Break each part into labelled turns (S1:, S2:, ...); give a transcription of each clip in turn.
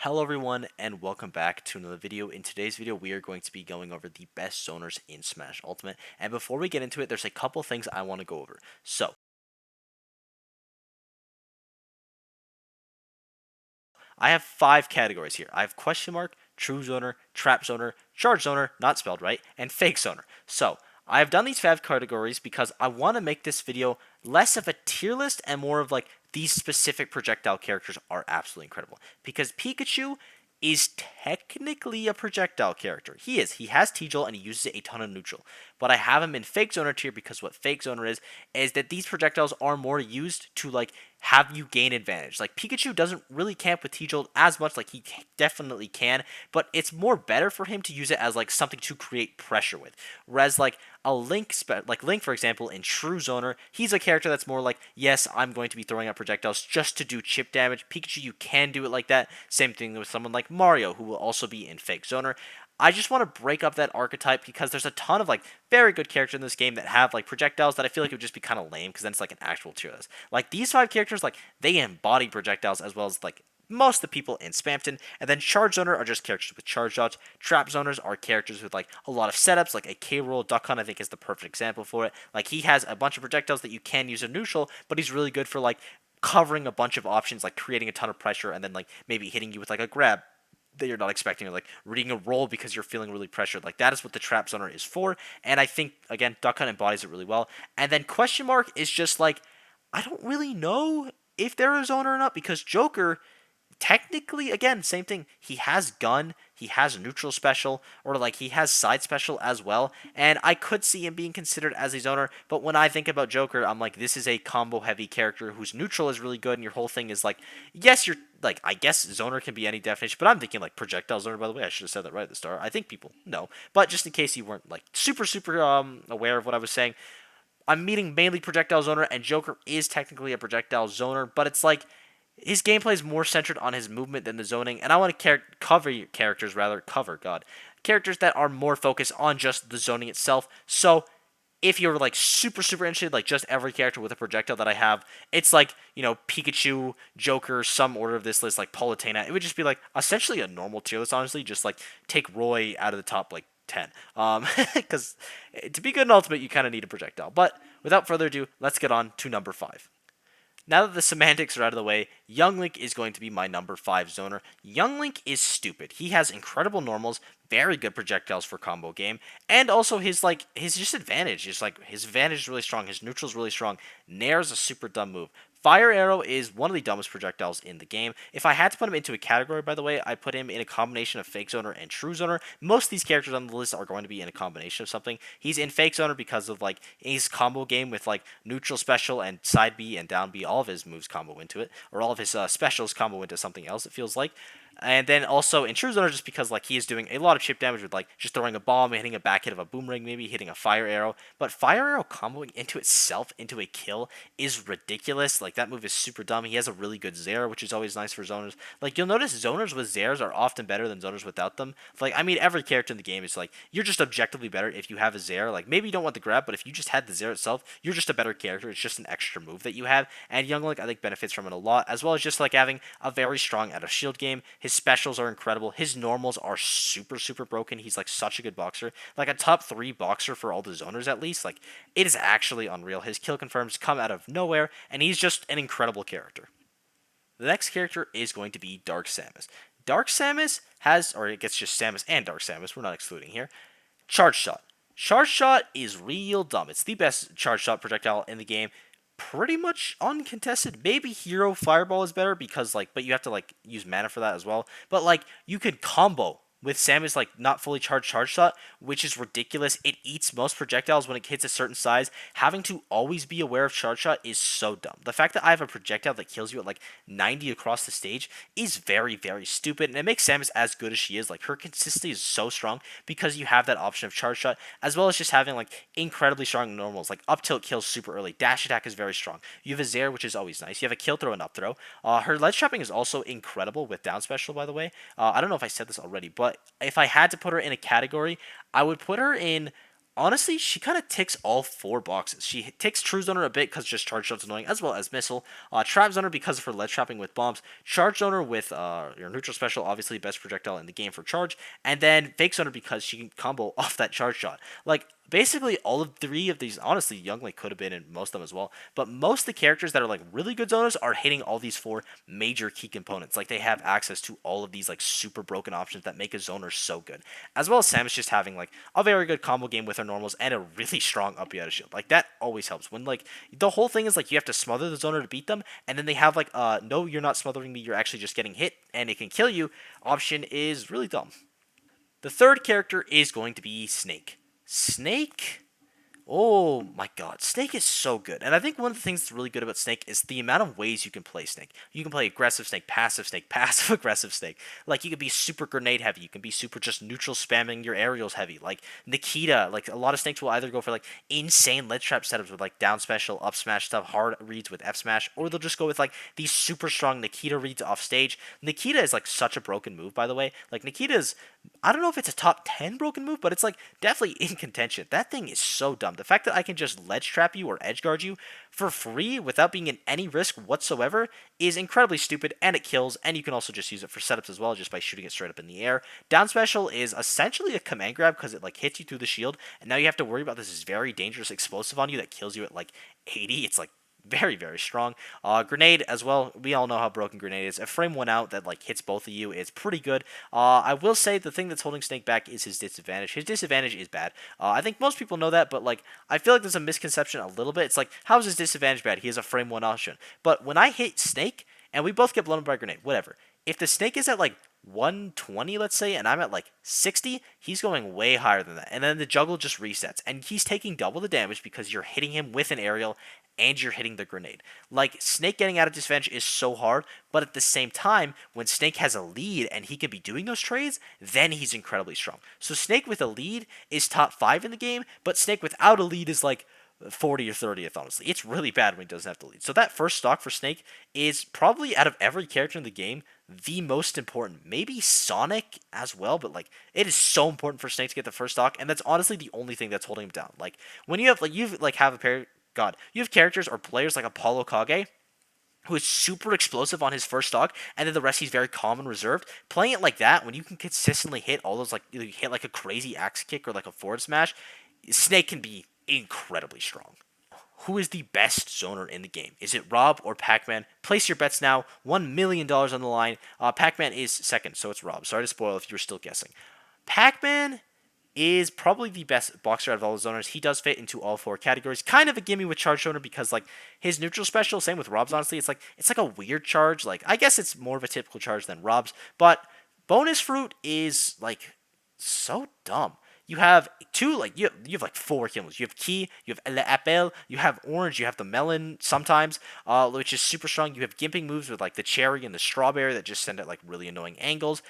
S1: Hello everyone and welcome back to another video. In today's video we are going to be going over the best zoners in Smash Ultimate, and before we get into it there's a couple things I want to go over. So I have 5 categories here. I have question mark, true zoner, trap zoner, charge zoner, not spelled right, and fake zoner. So I have done these 5 categories because I want to make this video less of a tier list and more of like these specific projectile characters are absolutely incredible. Because Pikachu is technically a projectile character. He is. He has T-Jolt and he uses a ton of neutral. But I have him in fake zoner tier because what fake zoner is that these projectiles are more used to like have you gain advantage. Like Pikachu doesn't really camp with T-Jolt as much, like he definitely can, but it's more better for him to use it as like something to create pressure with. Whereas like a Link, like Link for example, in True Zoner, he's a character that's more like, yes, I'm going to be throwing out projectiles just to do chip damage. Pikachu, you can do it like that. Same thing with someone like Mario, who will also be in Fake Zoner. I just want to break up that archetype because there's a ton of like very good characters in this game that have like projectiles that I feel like it would just be kind of lame because then it's like an actual tier list. Like these 5 characters, like they embody projectiles as well as like most of the people in Spamton, and then Charge Zoner are just characters with charge shots. Trap Zoners are characters with like a lot of setups, like a K-Roll. Duck Hunt I think is the perfect example for it. Like he has a bunch of projectiles that you can use in neutral, but he's really good for like covering a bunch of options, like creating a ton of pressure, and then like maybe hitting you with like a grab that you're not expecting, or like reading a roll because you're feeling really pressured. Like that is what the Trap Zoner is for, and I think again Duck Hunt embodies it really well. And then question mark is just like I don't really know if they're a zoner or not because Joker technically, again, same thing. He has gun, he has neutral special, or like he has side special as well. And I could see him being considered as a zoner, but when I think about Joker, I'm like, this is a combo heavy character whose neutral is really good, and your whole thing is like, yes, you're like, I guess zoner can be any definition, but I'm thinking like projectile zoner, by the way. I should have said that right at the start. I think people know. But just in case you weren't like super aware of what I was saying, I'm meaning mainly projectile zoner, and Joker is technically a projectile zoner, but it's like his gameplay is more centered on his movement than the zoning, and I want to characters that are more focused on just the zoning itself. So if you're like super interested, like just every character with a projectile that I have, it's like, you know, Pikachu, Joker, some order of this list, like Palutena. It would just be like essentially a normal tier list, honestly. Just like take Roy out of the top like 10. Because to be good in Ultimate, you kind of need a projectile. But without further ado, let's get on to number 5. Now that the semantics are out of the way, Young Link is going to be my number 5 zoner. Young Link is stupid. He has incredible normals, very good projectiles for combo game, and also his just advantage is like his advantage is really strong. His neutral is really strong. Nair is a super dumb move. Fire Arrow is one of the dumbest projectiles in the game. If I had to put him into a category, by the way, I put him in a combination of Fake Zoner and True Zoner. Most of these characters on the list are going to be in a combination of something. He's in Fake Zoner because of like his combo game with like neutral special and side B and down B. All of his moves combo into it, or all of his specials combo into something else. It feels like. And then also in True Zoner, just because like he is doing a lot of chip damage with like just throwing a bomb, hitting a back hit of a boomerang, maybe hitting a fire arrow. But fire arrow comboing into itself into a kill is ridiculous. Like that move is super dumb. He has a really good Zair, which is always nice for zoners. Like you'll notice zoners with Zairs are often better than zoners without them. Like I mean, every character in the game is like you're just objectively better if you have a Zair. Like maybe you don't want the grab, but if you just had the Zair itself, you're just a better character. It's just an extra move that you have. And Young Link I think benefits from it a lot, as well as just like having a very strong out of shield game. His specials are incredible. His normals are super broken. He's like such a good boxer. Like a top 3 boxer for all the zoners at least. Like it is actually unreal. His kill confirms come out of nowhere, and he's just an incredible character. The next character is going to be Dark Samus. Dark Samus has, or it gets just Samus and Dark Samus, we're not excluding here, Charge Shot. Charge Shot is real dumb. It's the best Charge Shot projectile in the game, pretty much uncontested. Maybe Hero Fireball is better because like, but you have to like use mana for that as well. But like, you could combo with Samus like not fully charged charge shot, which is ridiculous. It eats most projectiles when it hits a certain size. Having to always be aware of charge shot is so dumb. The fact that I have a projectile that kills you at like 90 across the stage is very stupid, and it makes Samus as good as she is. Like her consistency is so strong because you have that option of charge shot, as well as just having like incredibly strong normals. Like up tilt kills super early. Dash attack is very strong. You have a Zair, which is always nice. You have a kill throw and up throw. Her ledge trapping is also incredible with down special, by the way. I don't know if I said this already, but if I had to put her in a category, I would put her in honestly, she kind of ticks all four boxes. She ticks True Zoner a bit because just Charge Shot's annoying, as well as Missile. Trap Zoner because of her ledge trapping with bombs. Charge Zoner with your neutral special, obviously best projectile in the game for charge. And then Fake Zoner because she can combo off that charge shot. Like, basically all of three of these, honestly, Younglink could have been in most of them as well, but most of the characters that are like really good zoners are hitting all these four major key components. Like, they have access to all of these like super broken options that make a zoner so good, as well as Samus just having like a very good combo game with her normals and a really strong up out of shield. Like, that always helps when like the whole thing is like you have to smother the zoner to beat them, and then they have like no, you're not smothering me, you're actually just getting hit and it can kill you option is really dumb. The third character is going to be Snake. Snake, oh my god, Snake is so good. And I think one of the things that's really good about Snake is the amount of ways you can play Snake. You can play aggressive Snake, passive aggressive Snake. Like, you can be super grenade heavy, you can be super just neutral spamming your aerials heavy. Like Nikita, like a lot of Snakes will either go for like insane ledge trap setups with like down special, up smash stuff, hard reads with F smash, or they'll just go with like these super strong Nikita reads off stage. Nikita is like such a broken move, by the way. Like, Nikita's, I don't know if it's a top 10 broken move, but it's like definitely in contention. That thing is so dumb. The fact that I can just ledge trap you or edge guard you for free without being in any risk whatsoever is incredibly stupid, and it kills, and you can also just use it for setups as well just by shooting it straight up in the air. Down special is essentially a command grab because it like hits you through the shield, and now you have to worry about this very dangerous explosive on you that kills you at like 80. It's like very, very strong. Grenade as well. We all know how broken Grenade is. A frame one out that like hits both of you is pretty good. I will say the thing that's holding Snake back is his disadvantage. His disadvantage is bad. I think most people know that, but like I feel like there's a misconception a little bit. It's like, how is his disadvantage bad? He has a frame one option. But when I hit Snake and we both get blown up by a grenade, whatever. If the Snake is at like 120, let's say, and I'm at like 60, he's going way higher than that. And then the juggle just resets, and he's taking double the damage because you're hitting him with an aerial and you're hitting the grenade. Like, Snake getting out of disadvantage is so hard, but at the same time, when Snake has a lead and he can be doing those trades, then he's incredibly strong. So Snake with a lead is top 5 in the game, but Snake without a lead is like 40 or 30th, honestly. It's really bad when he doesn't have to lead. So that first stock for Snake is probably, out of every character in the game, the most important. Maybe Sonic as well, but like, it is so important for Snake to get the first stock, and that's honestly the only thing that's holding him down. Like, when you have like a pair, God, you have characters or players like Apollo Kage, who is super explosive on his first stock, and then the rest he's very calm and reserved. Playing it like that, when you can consistently hit all those, like, you hit like a crazy axe kick or like a forward smash, Snake can be incredibly strong. Who is the best zoner in the game? Is it Rob or Pac-Man? Place your bets now. $1 million on the line. Pac-Man is second, so it's Rob. Sorry to spoil if you were still guessing. Pac-Man is probably the best boxer out of all the zoners. He does fit into all 4 categories. Kind of a gimme with charge zoner because like his neutral special, same with Rob's, honestly, it's like a weird charge. Like, I guess it's more of a typical charge than Rob's, but bonus fruit is like so dumb. You have two, like, you have like 4 kills. You have Key, you have Le Appel, you have Orange, you have the Melon sometimes, which is super strong. You have gimping moves with like the Cherry and the Strawberry that just send at like really annoying angles.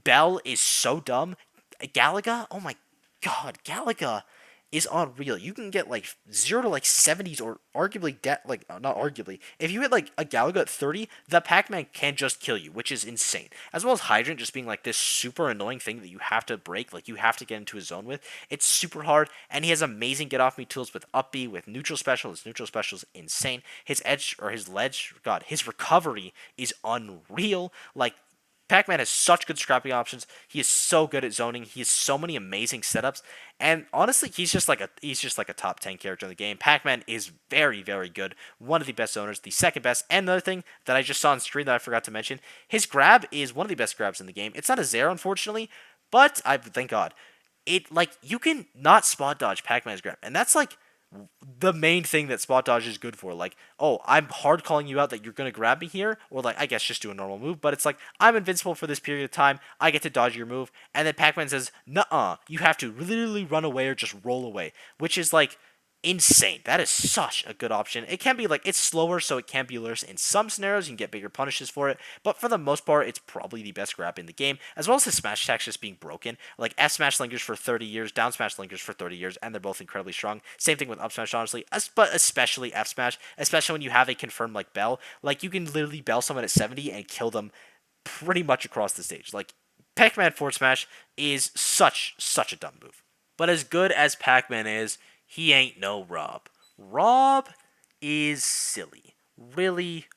S1: Bell is so dumb. Galaga, oh my god, Galaga is unreal. You can get like 0 to like 70s, or arguably not arguably. If you hit like a Galaga at 30, the Pac-Man can just kill you, which is insane. As well as Hydrant just being like this super annoying thing that you have to break, like you have to get into a zone with. It's super hard, and he has amazing get off me tools with up B, with neutral special. His neutral special is insane. His edge, or his ledge, god, his recovery is unreal. Like, Pac-Man has such good scrapping options. He is so good at zoning. He has so many amazing setups. And honestly, he's just like a top 10 character in the game. Pac-Man is very, very good. One of the best zoners, the second best. And another thing that I just saw on screen that I forgot to mention, his grab is one of the best grabs in the game. It's not a Zero, unfortunately, but thank God. It, like, you can not spot dodge Pac-Man's grab. And that's like the main thing that spot dodge is good for. Like, oh, I'm hard calling you out that you're going to grab me here, or like, I guess just do a normal move, but it's like, I'm invincible for this period of time, I get to dodge your move, and then Pac-Man says, nuh-uh, you have to literally run away or just roll away, which is like insane. That is such a good option. It can be like, it's slower, so it can be worse in some scenarios. You can get bigger punishes for it, but for the most part, it's probably the best grab in the game, as well as his smash attacks just being broken. Like, F smash lingers for 30 years, down smash lingers for 30 years, and they're both incredibly strong. Same thing with up smash, honestly, but especially F smash, especially when you have a confirmed like Bell. Like, you can literally Bell someone at 70 and kill them pretty much across the stage. Like, Pac-Man forward smash is such a dumb move. But as good as Pac-Man is, he ain't no Rob. Rob is silly. Really,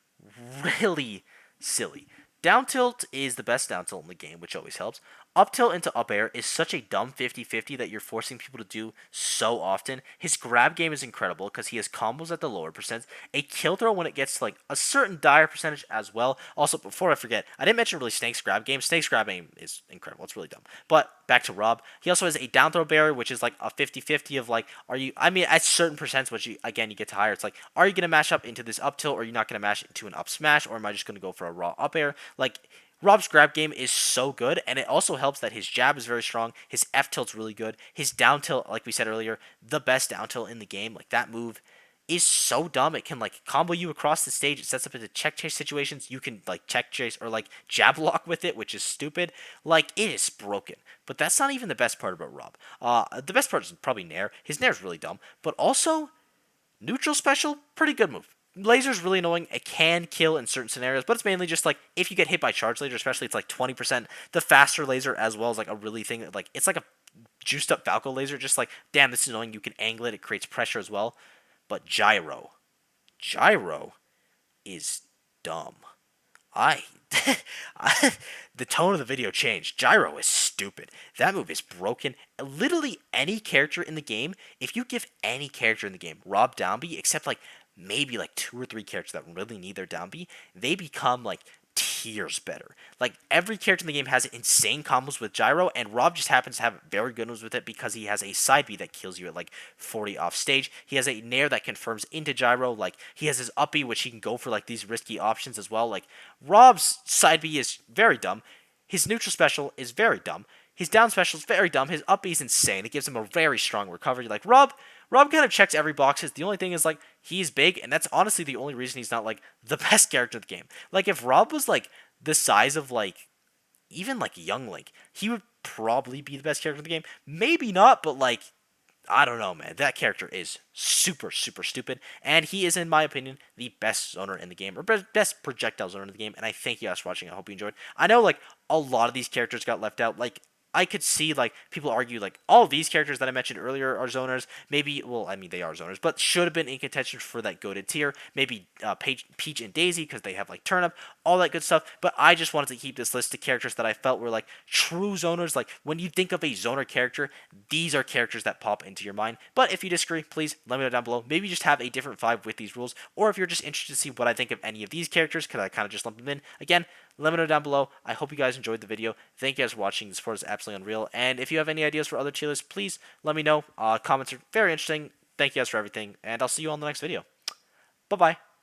S1: really silly. Down tilt is the best down tilt in the game, which always helps. Up tilt into up air is such a dumb 50-50 that you're forcing people to do so often. His grab game is incredible because he has combos at the lower percents. A kill throw when it gets to like a certain dire percentage as well. Also, before I forget, I didn't mention really Snake's grab game. Snake's grab game is incredible. It's really dumb. But back to Rob. He also has a down throw barrier, which is like a 50-50 of like, I mean, at certain percents, which you get to higher. It's like, are you going to mash up into this up tilt or are you not going to mash into an up smash or am I just going to go for a raw up air? Like, Rob's grab game is so good, and it also helps that his jab is very strong. His F tilt's really good. His down tilt, like we said earlier, the best down tilt in the game. Like, that move is so dumb. It can, like, combo you across the stage. It sets up into check chase situations. You can, like, check chase or, like, jab lock with it, which is stupid. Like, it is broken. But that's not even the best part about Rob. The best part is probably Nair. His Nair is really dumb. But also, neutral special, pretty good move. Laser's really annoying. It can kill in certain scenarios, but it's mainly just like if you get hit by charge laser, especially it's like 20%. The faster laser as well as like a really thing like it's like a juiced up Falco laser. Just like damn, this is annoying. You can angle it. It creates pressure as well. But Gyro is dumb. I the tone of the video changed. Gyro is stupid. That move is broken. Literally any character in the game, if you give any character in the game Rob Downbeat, except like maybe like 2 or 3 characters that really need their downbeat, they become like tiers better. Like every character in the game has insane combos with Gyro, and Rob just happens to have very good ones with it because he has a side B that kills you at like 40 off stage. He has a Nair that confirms into Gyro. Like he has his up B, which he can go for like these risky options as well. Like Rob's side B is very dumb. His neutral special is very dumb. His down special is very dumb. His up B is insane. It gives him a very strong recovery. Like Rob kind of checks every boxes. The only thing is like he's big, and that's honestly the only reason he's not like the best character in the game. Like if Rob was like the size of like even like Young Link, he would probably be the best character in the game. Maybe not, but like I don't know, man. That character is super, super stupid, and he is, in my opinion, the best zoner in the game, or best projectile zoner in the game. And I thank you guys for watching. I hope you enjoyed. I know, like, a lot of these characters got left out. Like, I could see, like, people argue, like, all these characters that I mentioned earlier are zoners. Maybe, well, I mean, they are zoners, but should have been in contention for that goated tier. Maybe Peach and Daisy, because they have, like, Turnip, all that good stuff. But I just wanted to keep this list to characters that I felt were, like, true zoners. Like, when you think of a zoner character, these are characters that pop into your mind. But if you disagree, please let me know down below. Maybe just have a different vibe with these rules. Or if you're just interested to see what I think of any of these characters, because I kind of just lumped them in. Again, let me know down below. I hope you guys enjoyed the video. Thank you guys for watching. The support is absolutely unreal. And if you have any ideas for other tier lists, please let me know. Comments are very interesting. Thank you guys for everything. And I'll see you on the next video. Bye-bye.